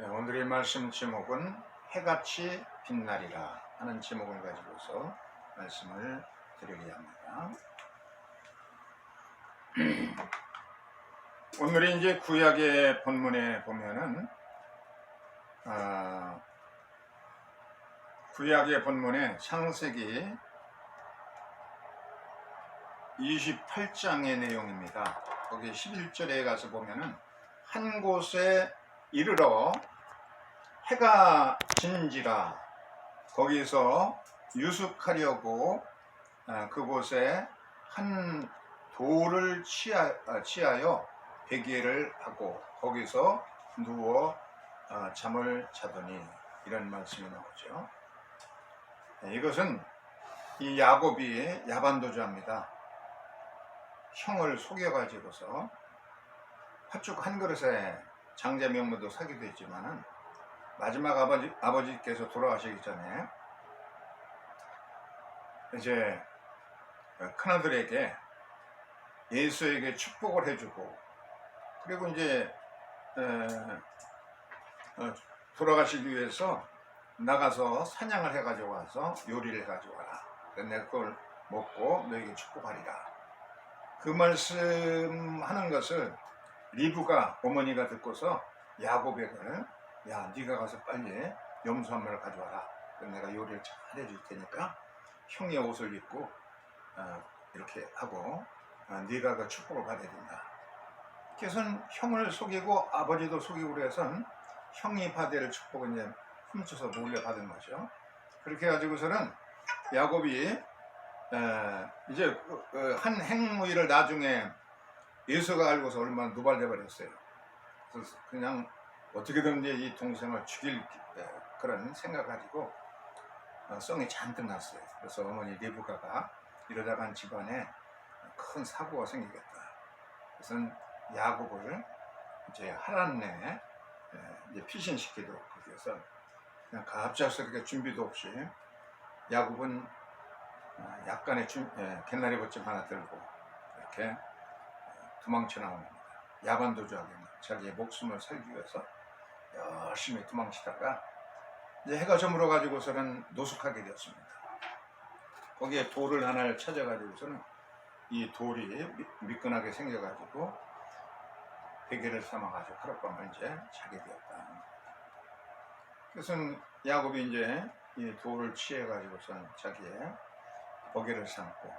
네, 오늘의 말씀 제목은 해같이 빛나리라 하는 제목을 가지고서 말씀을 드리려 합니다. 오늘의 이제 구약의 본문에 보면은 구약의 본문에 창세기 28장의 내용입니다. 거기 11절에 가서 보면은 한 곳에 이르러 해가 진지라 거기서 유숙하려고 그곳에 한 돌을 취하여 베개를 하고 거기서 누워 잠을 자더니 이런 말씀이 나오죠. 이것은 이 야곱이 야반도주합니다. 형을 속여가지고서 팥죽 한 그릇에 장자 명모도 사기도 했지만은 마지막 아버지께서 돌아가시기 전에 이제 큰아들에게 예수에게 축복을 해주고 그리고 이제 돌아가시기 위해서 나가서 사냥을 해가지고 와서 요리를 해가지고 와라. 내가 그걸 먹고 너에게 축복하리라. 그 말씀하는 것을 리브가 어머니가 듣고서 야곱에게 야 네가 가서 빨리 염소 한 마리를 가져와라. 내가 요리를 잘 해줄 테니까 형의 옷을 입고 이렇게 하고 네가 그 축복을 받아야 된다. 그래서 형을 속이고 아버지도 속이고 그래서 형이 받을 축복은 이제 훔쳐서 몰래 받은 거죠. 그렇게 해가지고서는 야곱이 이제 한 행위를 나중에 예수가 알고서 얼마나 누발돼 버렸어요. 그래서 그냥 어떻게든 이제 이 동생을 죽일 그런 생각 가지고 성이 잔뜩 났어요. 그래서 어머니 리브가가 이러다간 집안에 큰 사고가 생기겠다. 그래서 야곱을 이제 하란에 이제 피신시키도록 그래서 그냥 갑작스럽게 준비도 없이 야곱은 약간의 갯나리 벗집 하나 들고 이렇게 도망쳐 나옵니다. 야반도주하게 자기의 목숨을 살기 위해서 열심히 도망치다가 이제 해가 저물어 가지고서는 노숙하게 되었습니다. 거기에 돌을 하나를 찾아가지고서는 이 돌이 미끈하게 생겨가지고 베개를 삼아가지고 하룻밤을 이제 자게 되었다. 그래서 야곱이 이제 이 돌을 취해가지고서는 자기의 베개를 삼고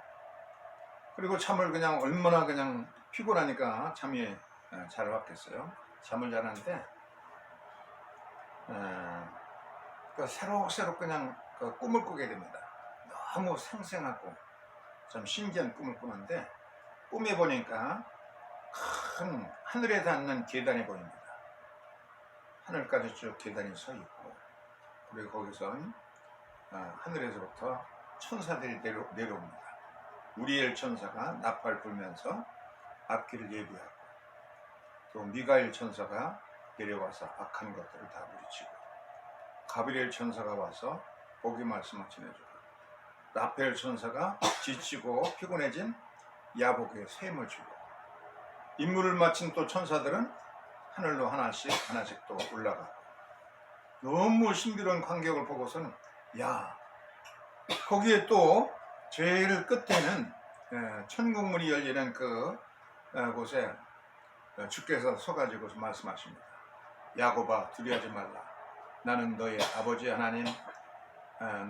그리고 잠을 그냥 얼마나 그냥 피곤하니까 잠이 잘 왔겠어요. 잠을 자는데 새록새록 그냥 꿈을 꾸게 됩니다. 너무 생생하고 참 신기한 꿈을 꾸는데 꿈에 보니까 큰 하늘에 닿는 계단이 보입니다. 하늘까지 쭉 계단이 서 있고 그리고 거기선 하늘에서부터 천사들이 내려옵니다. 우리엘 천사가 나팔 불면서 앞길을 예비하고 또 미가엘 천사가 내려와서 악한 것들을 다 물리치고 가브리엘 천사가 와서 복의 말씀을 전해주고 라펠 천사가 지치고 피곤해진 야곱에게 셈을 주고 임무를 마친 또 천사들은 하늘로 하나씩 또 올라가고 너무 신비로운 광경을 보고서는 야 거기에 또 제일 끝에는 천국문이 열리는 그 곳에 주께서 서가지고 말씀하십니다. 야곱아 두려워하지 말라. 나는 너의 아버지 하나님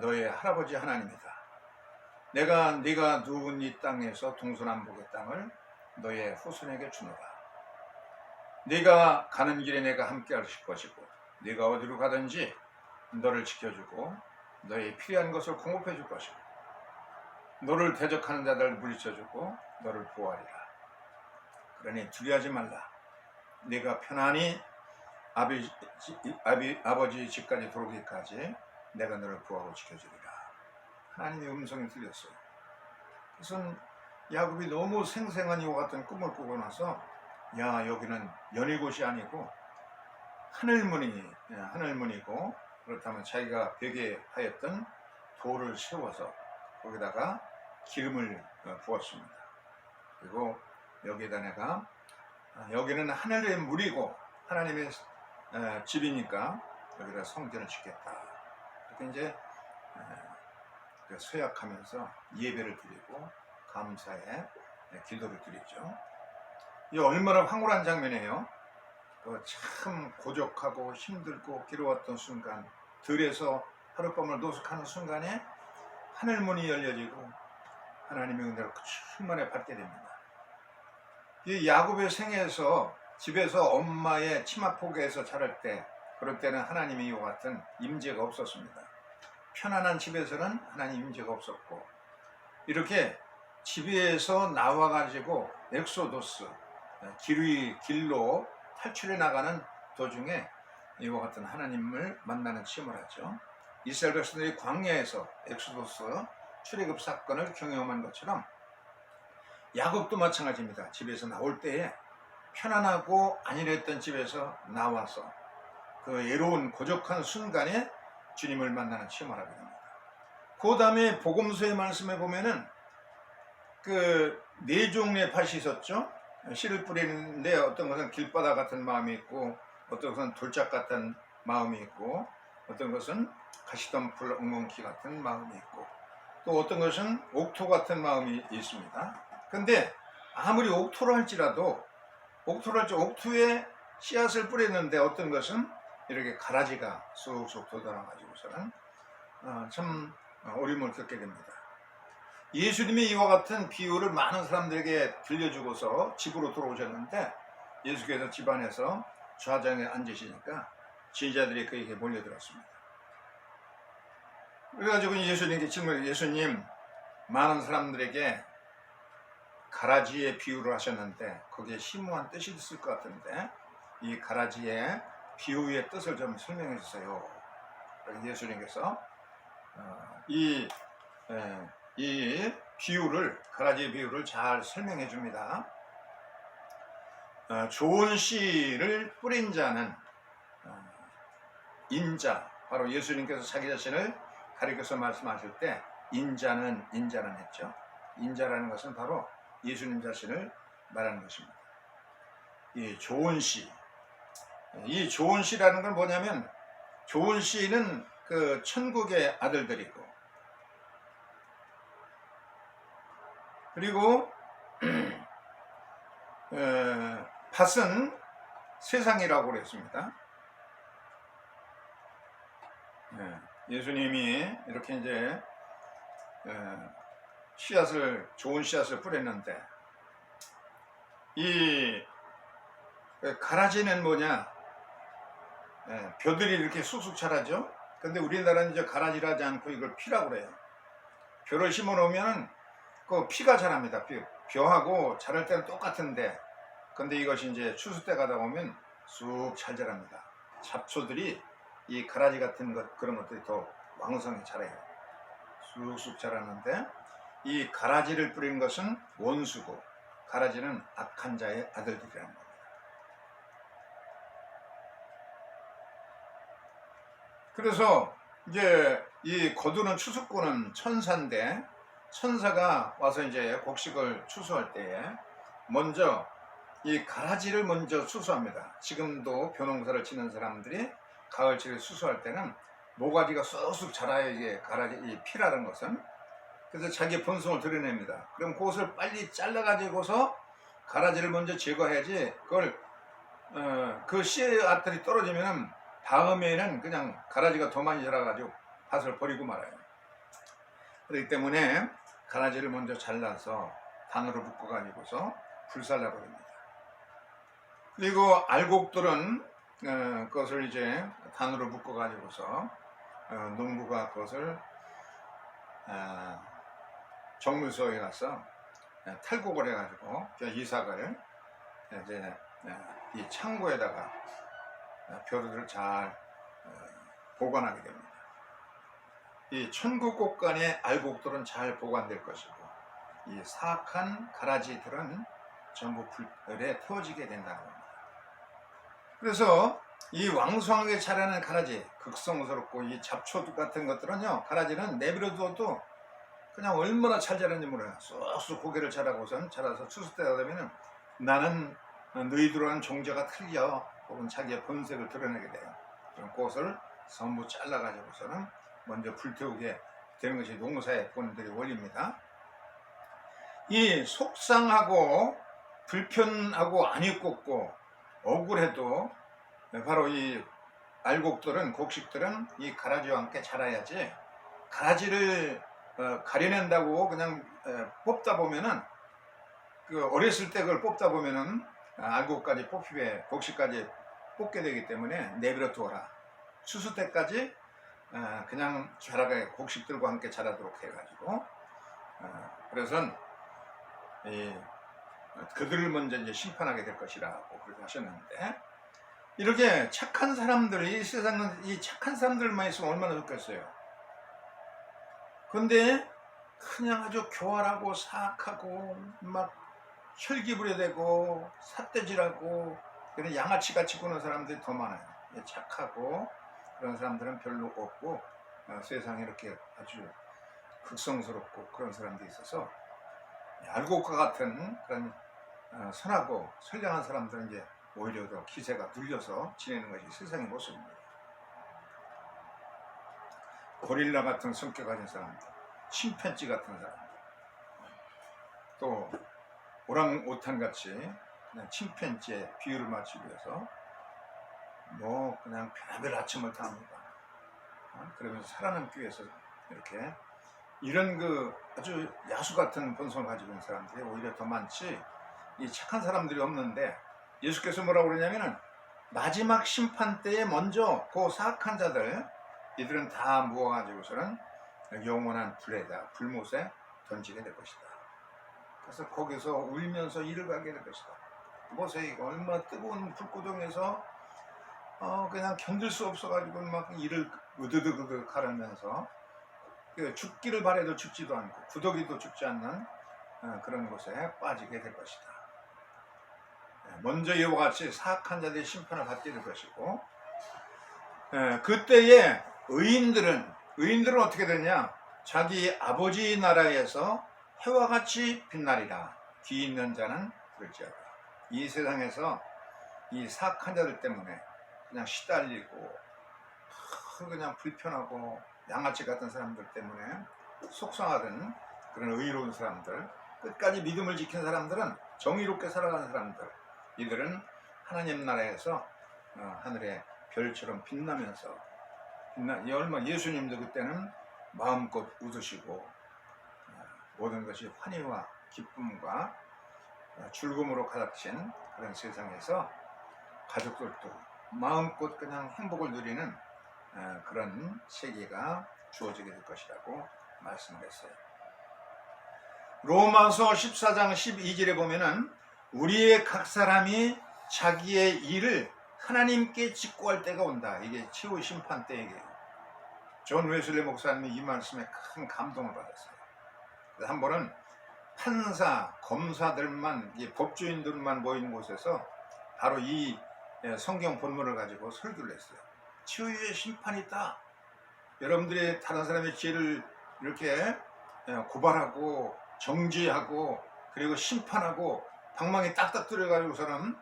너의 할아버지 하나님이다. 내가 네가 누운 이 땅에서 동서남북의 땅을 너의 후손에게 주노라. 네가 가는 길에 내가 함께 할 것이고 네가 어디로 가든지 너를 지켜주고 너의 필요한 것을 공급해 줄 것이고 너를 대적하는 자들을 물리쳐주고 너를 보호하리라. 그러니 두려워하지 말라. 네가 편안히 아버지 집까지 돌아오기까지 내가 너를 구하고 지켜주리라. 하나님의 음성이 들렸어요. 그래서 야곱이 너무 생생한 이와 같은 꿈을 꾸고 나서 야 여기는 연일 곳이 아니고 하늘문이고 그렇다면 자기가 베개하였던 돌을 세워서 거기다가 기름을 부었습니다. 그리고 여기에다 내가 여기는 하늘의 물이고 하나님의 집이니까 여기다 성전을 짓겠다. 이렇게 이제 그 서약하면서 예배를 드리고 감사의 기도를 드리죠. 이 얼마나 황홀한 장면이에요. 참 고적하고 힘들고 괴로웠던 순간, 들에서 하룻밤을 노숙하는 순간에 하늘문이 열려지고 하나님의 은혜를 충만히 받게 됩니다. 이 야곱의 생애에서 집에서 엄마의 치마폭에서 자랄 때, 그럴 때는 하나님의 이와 같은 임재가 없었습니다. 편안한 집에서는 하나님 임재가 없었고, 이렇게 집에서 나와가지고 엑소도스, 길로 탈출해 나가는 도중에 이와 같은 하나님을 만나는 체험을 하죠. 이스라엘 백성들이 광야에서 엑소도스 출애굽 사건을 경험한 것처럼 야곱도 마찬가지입니다. 집에서 나올 때에 편안하고 안일했던 집에서 나와서 그 애로운 고적한 순간에 주님을 만나는 체험을 하게 됩니다. 그 다음에 복음서의 말씀에 보면은 그 네 종류의 밭이 있었죠. 씨를 뿌리는데 어떤 것은 길바닥 같은 마음이 있고, 어떤 것은 돌짝 같은 마음이 있고, 어떤 것은 가시덤불 엉겅퀴 같은 마음이 있고, 또 어떤 것은 옥토 같은 마음이 있습니다. 근데 아무리 옥토를 할지라도 옥토에 씨앗을 뿌렸는데 어떤 것은 이렇게 가라지가 쑥쑥 돋아나가지고서는 참 어려움을 겪게 됩니다. 예수님이 이와 같은 비유를 많은 사람들에게 들려주고서 집으로 들어오셨는데, 예수께서 집안에서 좌장에 앉으시니까 제자들이 그에게 몰려들었습니다. 그래가지고 예수님께 질문을, 예수님, 많은 사람들에게 가라지의 비유를 하셨는데 거기에 심오한 뜻이 있을 것 같은데 이 가라지의 비유의 뜻을 좀 설명해 주세요. 예수님께서 이 비유를, 가라지의 비유를 잘 설명해 줍니다. 좋은 씨를 뿌린 자는 인자, 바로 예수님께서 자기 자신을 가리켜서 말씀하실 때 인자는 했죠. 인자라는 것은 바로 예수님 자신을 말하는 것입니다. 이 좋은 씨, 이 좋은 씨라는 건 뭐냐면, 좋은 씨는 그 천국의 아들들이고, 그리고 밭은 세상이라고 그랬습니다. 예수님이 이렇게 이제 좋은 씨앗을 뿌렸는데, 이 가라지는 뭐냐? 벼들이 이렇게 쑥쑥 자라죠. 근데 우리나라는 이제 가라지를 하지 않고 이걸 피라고 그래요. 벼를 심어 놓으면 그 피가 자랍니다. 벼하고 자랄 때는 똑같은데, 근데 이것이 이제 추수 때 가다 보면 쑥 잘 자랍니다. 잡초들이 이 가라지 같은 것, 그런 것들이 더 왕성히 자라요. 쑥쑥 자라는데, 이 가라지를 뿌린 것은 원수고, 가라지는 악한 자의 아들들이라는 겁니다. 그래서 이제 이 거두는 추수꾼은 천사인데, 천사가 와서 이제 곡식을 추수할 때에 먼저 이 가라지를 먼저 추수합니다. 지금도 벼농사를 짓는 사람들이 가을철에 추수할 때는 모가지가 쑥쑥 자라요. 이게 가라지, 이 피라는 것은. 그래서 자기의 본성을 드러냅니다. 그럼 그것을 빨리 잘라가지고서 가라지를 먼저 제거해야지, 그걸 그 씨앗들이 떨어지면 다음에는 그냥 가라지가 더 많이 자라가지고 밭을 버리고 말아요. 그렇기 때문에 가라지를 먼저 잘라서 단으로 묶어가지고서 불살라고 합니다. 그리고 알곡들은 그것을 이제 단으로 묶어가지고서 농부가 그것을 정물소에 가서 탈곡을 해가지고 이삭을 이제 이 창고에다가 벼들을 잘 보관하게 됩니다. 이 천국 곳간의 알곡들은 잘 보관될 것이고, 이 사악한 가라지들은 전부 불에 태워지게 된다는 겁니다. 그래서 이 왕성하게 자라는 가라지, 극성스럽고 이 잡초 같은 것들은요, 가라지는 내버려둬도 그냥 얼마나 잘 자라는지 몰라요. 쑥쑥 고개를 자라서 추수 때가 되면 나는 너희들과는 종자가 틀려, 혹은 자기의 본색을 드러내게 돼요. 그럼 꽃을 전부 잘라가지고서는 먼저 불태우게 되는 것이 농사의 본들의 원리입니다. 이 속상하고 불편하고 안이 꼽고 억울해도 바로 이 알곡들은, 곡식들은 이 가라지와 함께 자라야지, 가라지를 가려낸다고 그냥 뽑다 보면은, 그 어렸을 때 그걸 뽑다 보면은 알곡까지 뽑히게, 곡식까지 뽑게 되기 때문에 내버려 두어라. 추수 때까지 그냥 자라게 곡식들과 함께 자라도록 해가지고, 그래서 그들을 먼저 이제 심판하게 될 것이라고 그렇게 하셨는데, 이렇게 착한 사람들, 이 세상은 이 착한 사람들만 있으면 얼마나 좋겠어요. 근데 그냥 아주 교활하고 사악하고 막 혈기부려대고 삿대질하고 그런 양아치같이 구는 사람들이 더 많아요. 착하고 그런 사람들은 별로 없고, 세상에 이렇게 아주 극성스럽고 그런 사람들이 있어서 알곡과 같은 그런 선하고 선량한 사람들은 이제 오히려 더 기세가 눌려서 지내는 것이 세상의 모습입니다. 고릴라 같은 성격 가진 사람들, 침팬지 같은 사람들, 또 오랑우탄 같이 그냥 침팬지의 비유를 맞추기 위해서 뭐 그냥 별의별 아첨을 다 합니다. 그러면서 살아남기 위해서 이렇게 이런 그 아주 야수 같은 본성을 가지고 있는 사람들이 오히려 더 많지, 이 착한 사람들이 없는데, 예수께서 뭐라고 그러냐면은 마지막 심판 때에 먼저 그 사악한 자들, 이들은 다 모아가지고서는 영원한 불에다, 불못에 던지게 될 것이다. 그래서 거기서 울면서 이를 가게 될 것이다. 보세요, 이거 얼마나 뜨거운 불구덩에서 그냥 견딜 수 없어가지고 막 이를 으드드드 가르면서 죽기를 바래도 죽지도 않고 구더기도 죽지 않는 그런 곳에 빠지게 될 것이다. 먼저 이와 같이 사악한 자들의 심판을 받게 될 것이고, 그때에 의인들은 어떻게 되냐? 자기 아버지 나라에서 해와 같이 빛나리라. 귀 있는 자는 들을지어다. 이 세상에서 이 사악한 자들 때문에 그냥 시달리고 그냥 불편하고 양아치 같은 사람들 때문에 속상하던 그런 의로운 사람들, 끝까지 믿음을 지킨 사람들은, 정의롭게 살아가는 사람들, 이들은 하나님 나라에서 하늘의 별처럼 빛나면서 예수님도 그때는 마음껏 웃으시고 모든 것이 환희와 기쁨과 즐거움으로 가득 찬 그런 세상에서 가족들도 마음껏 그냥 행복을 누리는 그런 세계가 주어지게 될 것이라고 말씀을 했어요. 로마서 14장 12절에 보면은 우리의 각 사람이 자기의 일을 하나님께 직고할 때가 온다. 이게 최후의 심판 때 얘기예요. 존 웨슬리 목사님이 이 말씀에 큰 감동을 받았어요. 한 번은 판사, 검사들만, 법조인들만 모이는 곳에서 바로 이 성경 본문을 가지고 설교를 했어요. 최후의 심판이 있다. 여러분들이 다른 사람의 죄를 이렇게 고발하고 정죄하고 그리고 심판하고 방망이 딱딱 들여가지고서는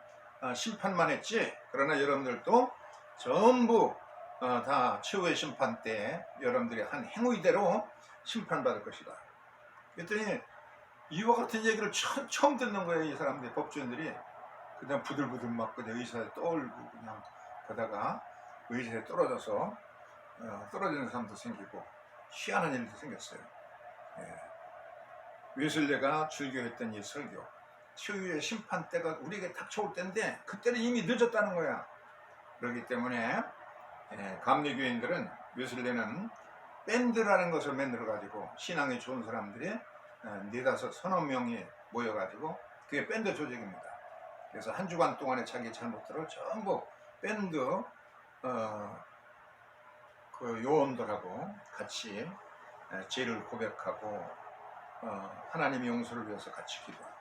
심판만 했지, 그러나 여러분들도 전부 다 최후의 심판 때 여러분들이 한 행위대로 심판받을 것이다. 그랬더니 이와 같은 얘기를 처음 듣는 거예요. 이 사람들이, 법조인들이. 그냥 부들부들 막 그냥 의사에 떠올고 그냥 그러다가 의사에 떨어져서 떨어지는 사람도 생기고 희한한 일도 생겼어요. 웨슬리가 즐겨했던 이 설교, 최후의 심판 때가 우리에게 닥쳐올 때인데 그때는 이미 늦었다는 거야. 그렇기 때문에 감리교인들은, 웨슬리는 밴드라는 것을 만들어 가지고 신앙이 좋은 사람들이 네다섯 서너 명이 모여가지고, 그게 밴드 조직입니다. 그래서 한 주간 동안에 자기 잘못들을 전부 밴드 그 요원들하고 같이 죄를 고백하고 하나님의 용서를 위해서 같이 기도하고,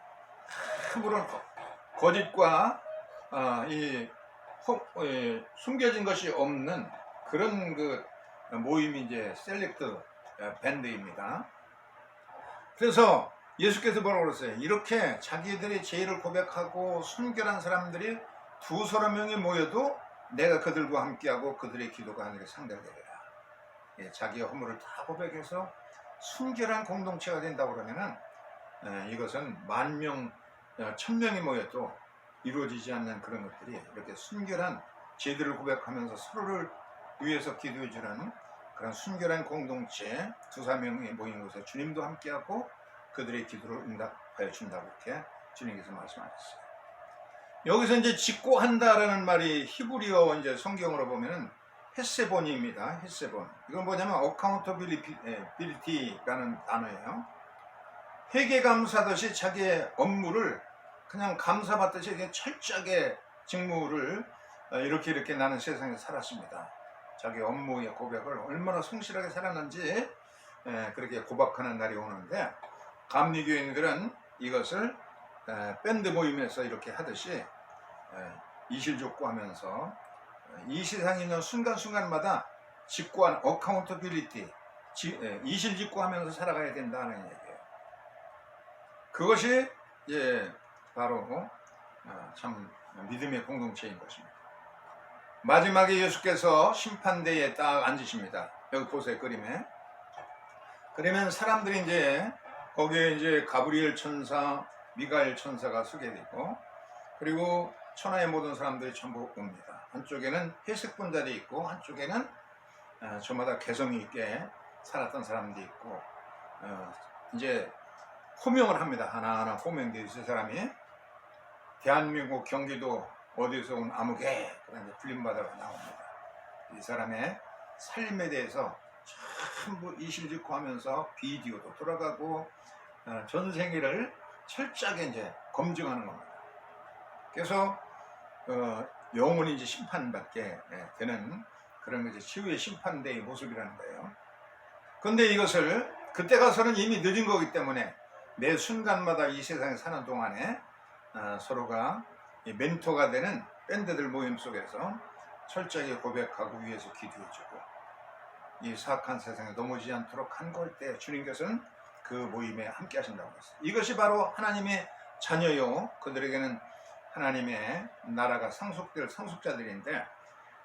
물론 거짓과 숨겨진 것이 없는 그런 그 모임이 이제 셀렉트 밴드입니다. 그래서 예수께서 뭐라고 그랬어요? 이렇게 자기들의 죄를 고백하고 순결한 사람들이 두서너 명이 모여도 내가 그들과 함께하고 그들의 기도가 하늘에 상달되리라. 예, 자기의 허물을 다 고백해서 순결한 공동체가 된다고 그러면은 이것은 10,000명, 1,000명이 모여도 이루어지지 않는 그런 것들이 이렇게 순결한 죄들을 고백하면서 서로를 위해서 기도해 주는 그런 순결한 공동체 2-3명이 모인 곳에 주님도 함께하고 그들의 기도를 응답하여 준다고 이렇게 주님께서 말씀하셨어요. 여기서 이제 짓고 한다라는 말이 히브리어 이제 성경으로 보면은 헤세본입니다. 헤세본. 이건 뭐냐면 어카운터빌리티라는 단어예요. 회계감사듯이 자기의 업무를 그냥 감사받듯이 이렇게 철저하게 직무를 이렇게 나는 세상에 살았습니다. 자기 업무의 고백을 얼마나 성실하게 살았는지 그렇게 고백하는 날이 오는데, 감리교인들은 이것을 밴드 모임에서 이렇게 하듯이 이실족구하면서 이 세상에 있는 순간순간마다 직구한 어카운터빌리티, 이실직구하면서 살아가야 된다는 얘기예요. 그것이 바로 참 믿음의 공동체인 것입니다. 마지막에 예수께서 심판대에 딱 앉으십니다. 여기 보세요, 그림에. 그러면 사람들이 이제 거기에 이제 가브리엘 천사, 미가엘 천사가 서게 되고, 그리고 천하의 모든 사람들이 전부 옵니다. 한쪽에는 회색 분자들이 있고, 한쪽에는 저마다 개성이 있게 살았던 사람들이 있고, 이제 호명을 합니다. 하나하나 호명되어 있을 사람이. 대한민국 경기도 어디서 온 아무개, 그런 불림바다가 나옵니다. 이 사람의 삶에 대해서 전부 이실직고 하면서 비디오도 돌아가고 전생애를 철저하게 이제 검증하는 겁니다. 그래서 영원히 이제 심판받게 되는 그런 것이 치유의 심판대의 모습이라는 거예요. 그런데 이것을 그때 가서는 이미 늦은 거기 때문에 매 순간마다 이 세상에 사는 동안에 서로가 멘토가 되는 밴드들 모임 속에서 철저하게 고백하고 위해서 기도해주고, 이 사악한 세상에 넘어지지 않도록 한걸 때 주님께서는 그 모임에 함께 하신다고 했어요. 이것이 바로 하나님의 자녀요, 그들에게는 하나님의 나라가 상속될 상속자들인데,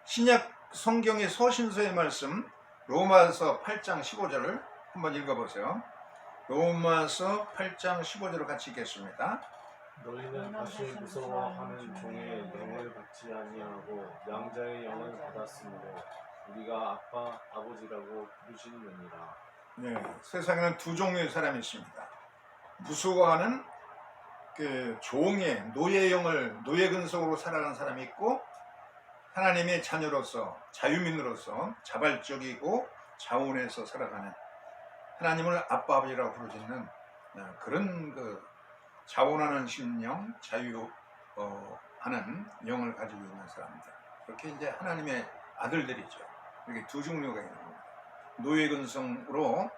신약 성경의 서신서의 말씀 로마서 8장 15절을 한번 읽어보세요. 로마서 8장 15절을 같이 읽겠습니다. 너희는 다시 무서워하는 종의 영을 받지 아니하고 양자의 영을 받았으므로 우리가 아빠 아버지라고 부르시느니라. 네, 세상에는 두 종류의 사람이 있습니다. 무서워하는 그 종의 노예 영을 노예 근성으로 살아가는 사람이 있고, 하나님의 자녀로서 자유민으로서 자발적이고 자원해서 살아가는, 하나님을 아빠 아버지라고 부르짖는 그런 그 자원하는 심령, 자유하는 영을 가지고 있는 사람들, 그렇게 이제 하나님의 아들들이죠. 이렇게 두 종류가 있는 겁니다. 노예 근성으로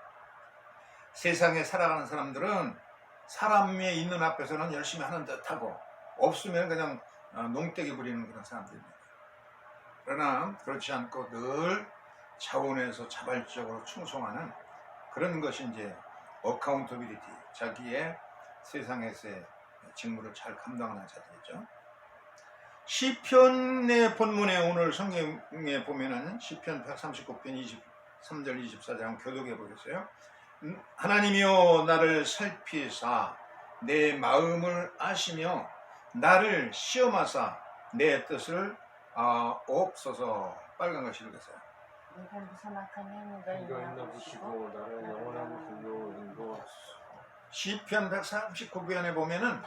세상에 살아가는 사람들은 사람이 있는 앞에서는 열심히 하는 듯하고 없으면 그냥 농떼기 부리는 그런 사람들입니다. 그러나 그렇지 않고 늘 자원해서 자발적으로 충성하는 그런 것이 이제 어카운터빌리티, 자기의 세상에서의 직무를 잘 감당하는 자들이죠. 시편의 본문에 오늘 성경에 보면은 시편 139편 23절 24절 교독해 보겠어요. 하나님이여 나를 살피사 내 마음을 아시며 나를 시험하사 내 뜻을 아옵소서. 빨간 거 읽으세요. 네가 있나 보시고 나를 영원한 길로 인도하소서. 시편 139편에 보면은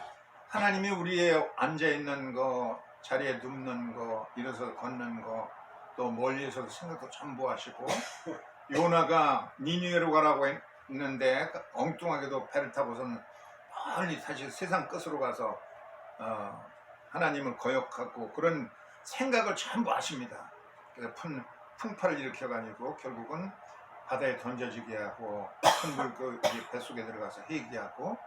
하나님이 우리의 앉아있는 거, 자리에 눕는 거, 일어서 걷는 거, 또 멀리에서 생각도 전부 하시고, 요나가 니느웨로 가라고 했는데 엉뚱하게도 배를 타고서는 멀리 다시 세상 끝으로 가서 하나님을 거역하고 그런 생각을 전부 하십니다. 그래서 풍파를 일으켜가지고 결국은 바다에 던져지게 하고 큰 물고기 뱃속에 들어가서 회개하고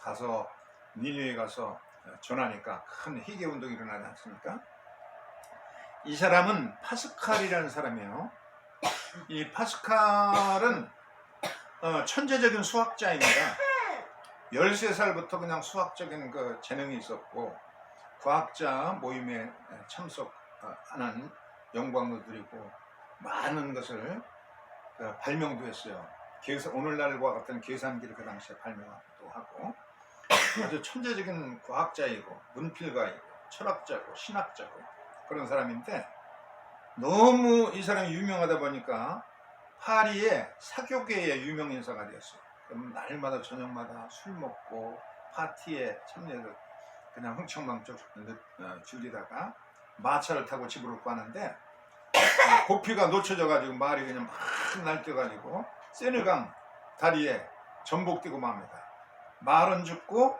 가서 니느웨에 가서 전하니까 큰 회개 운동이 일어나지 않습니까? 이 사람은 파스칼이라는 사람이에요. 이 파스칼은 천재적인 수학자입니다. 13살부터 그냥 수학적인 그 재능이 있었고 과학자 모임에 참석하는 영광도 드리고 많은 것을 발명도 했어요. 오늘날과 같은 계산기를 그 당시에 발명하기도 하고 아주 천재적인 과학자이고 문필가이고 철학자고 신학자고 그런 사람인데 너무 이 사람이 유명하다 보니까 파리의 사교계의 유명 인사가 되었어요. 그럼 날마다 저녁마다 술 먹고 파티에 참여해서 그냥 흥청망청 즐기다가 마차를 타고 집으로 가는데 고피가 놓쳐져 가지고 말이 그냥 막 날뛰어가지고 세느강 다리에 전복되고 맙니다. 말은 죽고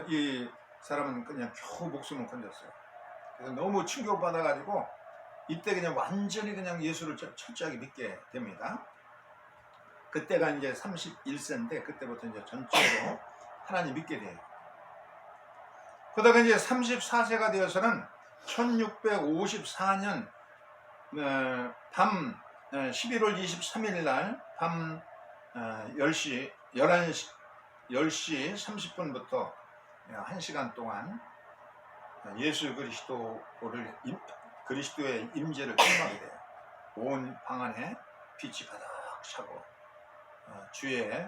이 사람은 그냥 겨우 목숨을 건졌어요. 그래서 너무 충격받아가지고 이때 그냥 완전히 그냥 예수를 철저하게 믿게 됩니다. 그때가 이제 31세인데 그때부터 이제 전적으로 하나님 믿게 돼요. 그러다가 이제 34세가 되어서는 1654년 밤 11월 23일 날 밤 10시 30분부터 1시간 동안 예수 그리스도의 임재를 경험하게 돼요. 온 방 안에 빛이 가득 차고 주의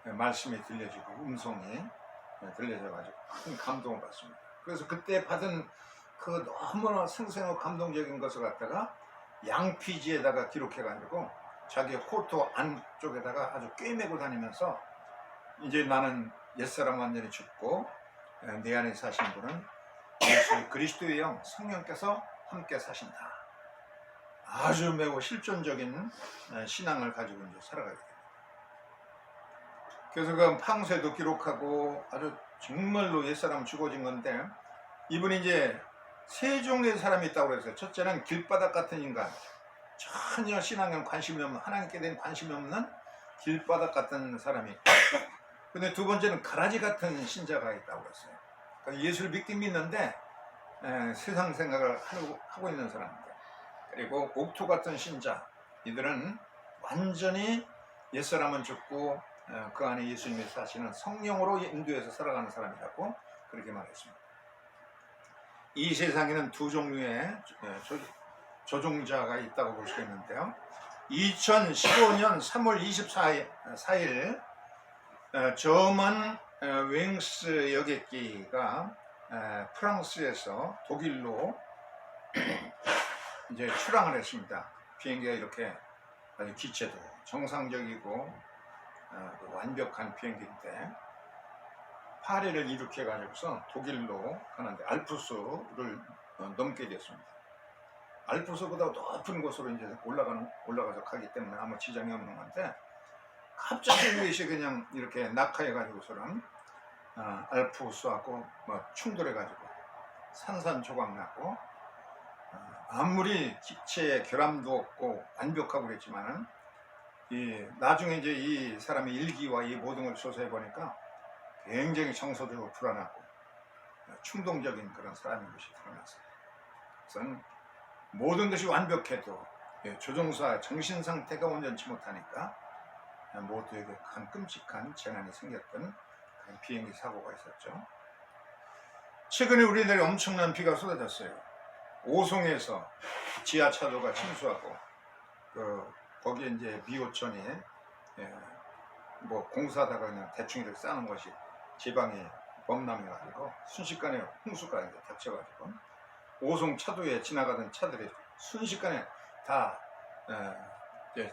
말씀이 들려지고 음성이 들려져가지고 큰 감동을 받습니다. 그래서 그때 받은 그 너무나 생생하고 감동적인 것을 갖다가 양피지에다가 기록해가지고 자기 호토 안쪽에다가 아주 꿰매고 다니면서 이제 나는 옛사람 완전히 죽고 내 안에 사신 분은 예수 그리스도의 영 성령께서 함께 사신다. 아주 매우 실존적인 신앙을 가지고 이제 살아가게 됩니다. 그래서 그 팡세도 기록하고 아주 정말로 옛사람 죽어진 건데 이분이 이제 세 종류의 사람이 있다고 그랬어요. 첫째는 길바닥 같은 인간, 전혀 신앙에 관심이 없는, 하나님께 대한 관심이 없는 길바닥 같은 사람이 있고, 근데 두 번째는 가라지 같은 신자가 있다고 그랬어요. 그러니까 예수를 믿긴 믿는데 세상 생각을 하고 있는 사람들. 그리고 옥토 같은 신자, 이들은 완전히 옛사람은 죽고 그 안에 예수님이 사시는 성령으로 인도해서 살아가는 사람이라고 그렇게 말했습니다. 이 세상에는 두 종류의 조종자가 있다고 볼 수 있는데요. 2015년 3월 24일 저먼 윙스 여객기가 프랑스에서 독일로 이제 출항을 했습니다. 비행기가 이렇게 아주 기체도 정상적이고 완벽한 비행기인데 파리를 이륙해 가지고서 독일로 가는데 알프스를 넘게 됐습니다. 알프스보다 높은 곳으로 이제 올라가서 가기 때문에 아무 지장이 없는 건데 갑자기 이것이 그냥 이렇게 낙하해 가지고서는 알프스하고 충돌해 가지고 산산조각 나고 아무리 기체의 결함도 없고 완벽하고 그랬지만은 나중에 이제 이 사람의 일기와 이 모든 걸 조사해 보니까 굉장히 정서적으로 불안하고 충동적인 그런 사람인 것이 드러났어요. 그래서 모든 것이 완벽해도 조종사 정신 상태가 온전치 못하니까 모두에게 큰 끔찍한 재난이 생겼던 그런 비행기 사고가 있었죠. 최근에 우리나라에 엄청난 비가 쏟아졌어요. 오송에서 지하차도가 침수하고 거기에 이제 미호천이 공사하다가 그냥 대충 이렇게 쌓는 것이 지방이 범람해가지고 순식간에 홍수가 이제 닥쳐가지고 오송 차도에 지나가던 차들이 순식간에 다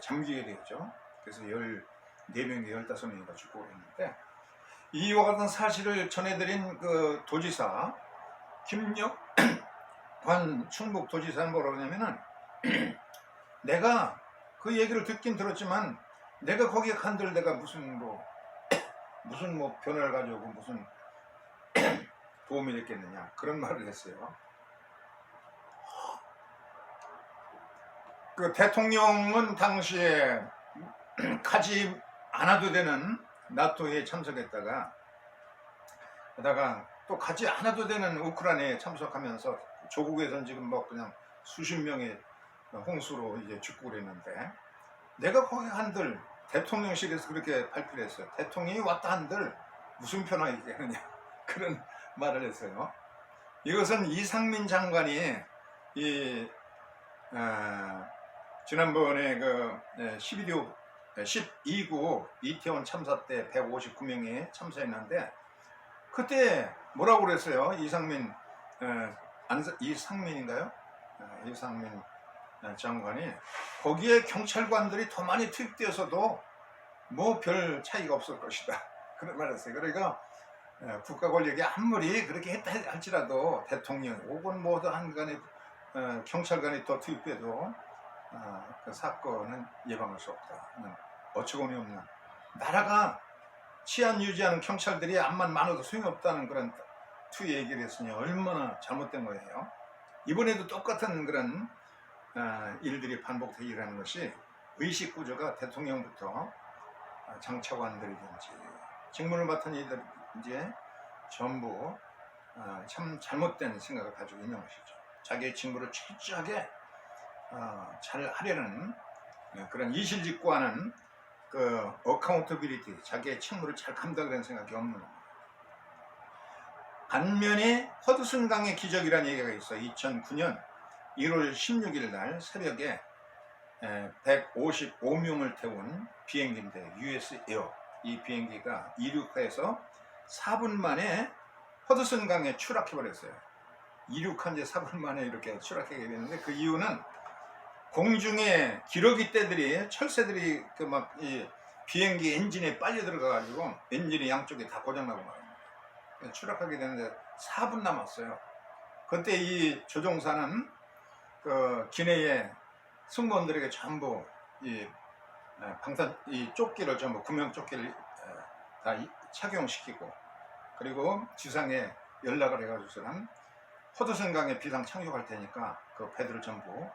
잠기게 되었죠. 그래서 14명이 15명이가 죽고 그랬는데 이와 같은 사실을 전해드린 그 도지사 김역관 충북도지사는 뭐라고 하냐면은 내가 그 얘기를 듣긴 들었지만 내가 거기에 간들 내가 무슨 변화를 가져오고 무슨 도움이 됐겠느냐 그런 말을 했어요. 그 대통령은 당시에 가지 않아도 되는 나토에 참석했다가 그러다가 또 가지 않아도 되는 우크라이나에 참석하면서 조국에선 지금 그냥 수십 명의 홍수로 이제 죽고 그랬는데 내가 거기 한들 대통령실에서 그렇게 발표를 했어요. 대통령이 왔다 한들 무슨 변화가 있겠느냐 그런 말을 했어요. 이것은 이상민 장관이 이 지난번에 그 12구 이태원 참사 때 159명이 참사했는데 그때 뭐라고 그랬어요? 이상민인가요? 이상민 장관이 거기에 경찰관들이 더 많이 투입되어서도 뭐 별 차이가 없을 것이다 그런 말을 했어요. 그러니까 국가 권력이 아무리 그렇게 했다 할지라도 대통령 혹은 뭐든 한간에 경찰관이 더 투입돼도 그 사건은 예방할 수 없다. 어처구니 없는 나라가 치안 유지하는 경찰들이 암만 많아도 소용없다는 그런 투의 얘기를 했으니 얼마나 잘못된 거예요. 이번에도 똑같은 그런 일들이 반복되기라는 것이 의식 구조가 대통령부터 장차관들이든지 직무를 맡은 이들 이제 전부 참 잘못된 생각을 가지고 있는 것이죠. 자기의 직무를 철저하게 잘 하려는 그런 이실직고하는 그 어카운터빌리티, 자기의 책무를 잘 감당하려는 생각이 없는 겁니다. 반면에 허드슨강의 기적이라는 얘기가 있어. 2009년 1월 16일 날 새벽에 155명을 태운 비행기인데 US 에어 이 비행기가 이륙해서 4분 만에 허드슨강에 추락해버렸어요. 이륙한 지 4분 만에 이렇게 추락하게 됐는데 그 이유는 공중에 기러기대들이 철새들이 그 막 이 비행기 엔진에 빨려 들어가가지고 엔진이 양쪽에 다 고장나고 말입니다. 추락하게 되는데 4분 남았어요. 그때 이 조종사는 그 기내에 승무원들에게 전부 이 조끼를 전부 구명조끼를 다 착용시키고 그리고 지상에 연락을 해가지고서는 허드슨강에 비상 착륙할 테니까 그 배들을 전부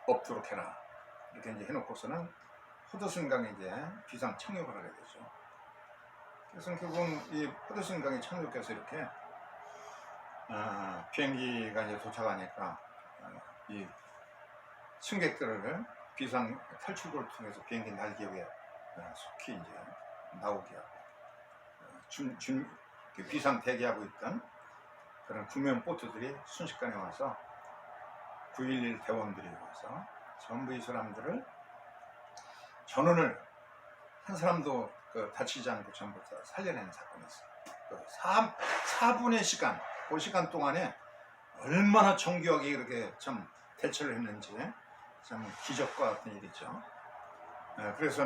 없도록 해라 이렇게 이제 해놓고서는 허드슨강에 이제 비상 착륙을 하게 되죠. 그래서 결국은 이 허드슨강에 착륙해서 이렇게 비행기가 이제 도착하니까 이 승객들을 비상 탈출구를 통해서 비행기 날개 위에 속히 이제 나오게 하고 비상 대기하고 있던 그런 구명 보트들이 순식간에 와서 911 대원들이 와서 전부 이 사람들을 전원을 한 사람도 다치지 않고 전부 다 살려내는 사건이 있어요. 4분의 시간, 그 시간 동안에 얼마나 정교하게 이렇게 참 대처를 했는지 참 기적과 같은 일이죠. 그래서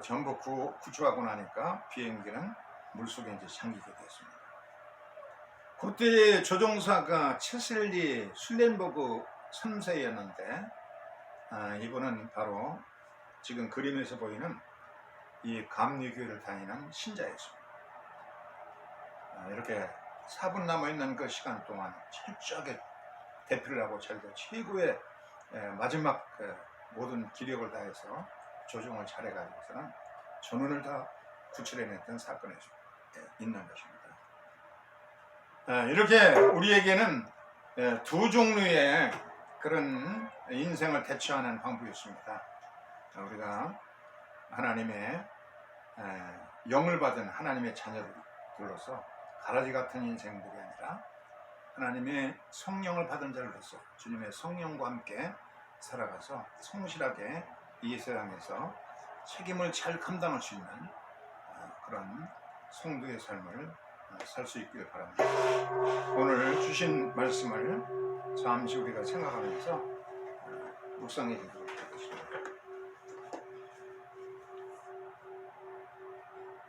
전부 구조하고 나니까 비행기는 물속에 이제 잠기게 됐습니다. 그때 조종사가 체슬리 술렌버그 3세였는데 이분은 바로 지금 그림에서 보이는 이 감리교회를 다니는 신자였습니다. 이렇게 4분 남아있는 그 시간 동안 철저하게 대피를 하고 자기가 최고의 마지막 모든 기력을 다해서 조종을 잘해가지고서는 전원을 다 구출해냈던 사건이 있는 것입니다. 이렇게 우리에게는 두 종류의 그런 인생을 대처하는 방법이 있습니다. 우리가 하나님의 영을 받은 하나님의 자녀들로서 가라지 같은 인생들이 아니라 하나님의 성령을 받은 자로서 주님의 성령과 함께 살아가서 성실하게 이 세상에서 책임을 잘 감당할 수 있는 그런 성도의 삶을 살 수 있기를 바랍니다. 오늘 주신 말씀을 잠시 우리가 생각하면서 묵상해 주도록